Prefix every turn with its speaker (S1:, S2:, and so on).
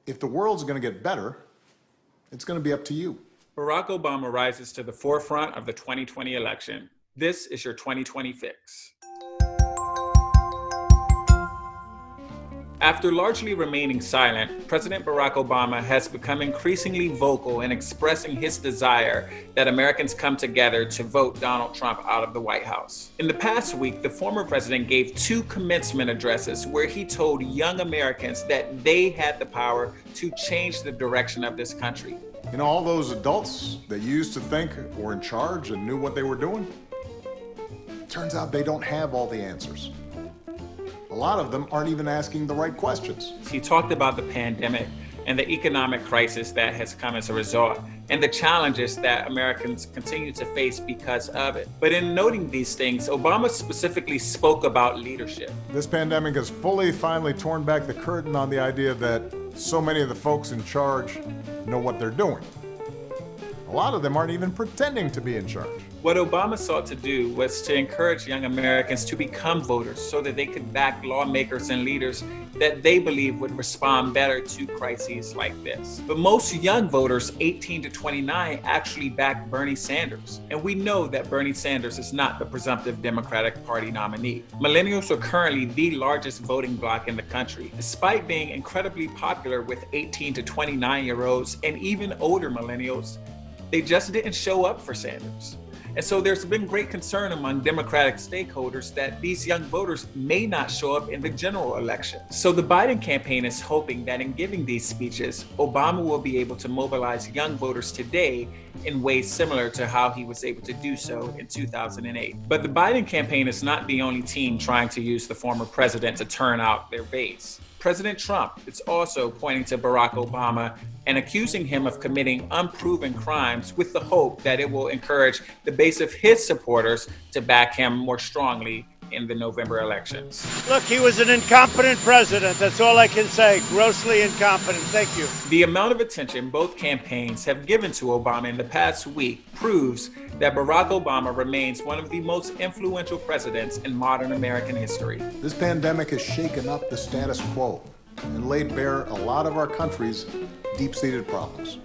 S1: If the world's going to get better, it's going to be up to you.
S2: Barack Obama rises to the forefront of the 2020 election. This is your 2020 fix. After largely remaining silent, President Barack Obama has become increasingly vocal in expressing his desire that Americans come together to vote Donald Trump out of the White House. In the past week, the former president gave 2 commencement addresses where he told young Americans that they had the power to change the direction of this country.
S1: You know, all those adults that used to think were in charge and knew what they were doing, turns out they don't have all the answers. A lot of them aren't even asking the right questions.
S2: He talked about the pandemic and the economic crisis that has come as a result, and the challenges that Americans continue to face because of it. But in noting these things, Obama specifically spoke about leadership.
S1: This pandemic has finally torn back the curtain on the idea that so many of the folks in charge know what they're doing. A lot of them aren't even pretending to be in charge.
S2: What Obama sought to do was to encourage young Americans to become voters so that they could back lawmakers and leaders that they believe would respond better to crises like this. But most young voters, 18 to 29, actually back Bernie Sanders. And we know that Bernie Sanders is not the presumptive Democratic Party nominee. Millennials are currently the largest voting bloc in the country, despite being incredibly popular with 18 to 29-year-olds and even older millennials. They just didn't show up for Sanders. And so there's been great concern among Democratic stakeholders that these young voters may not show up in the general election. So the Biden campaign is hoping that in giving these speeches, Obama will be able to mobilize young voters today in ways similar to how he was able to do so in 2008. But the Biden campaign is not the only team trying to use the former president to turn out their base. President Trump is also pointing to Barack Obama and accusing him of committing unproven crimes with the hope that it will encourage the base of his supporters to back him more strongly in the November elections.
S3: Look, he was an incompetent president. That's all I can say. Grossly incompetent. Thank you.
S2: The amount of attention both campaigns have given to Obama in the past week proves that Barack Obama remains one of the most influential presidents in modern American history.
S1: This pandemic has shaken up the status quo and laid bare a lot of our country's deep-seated problems.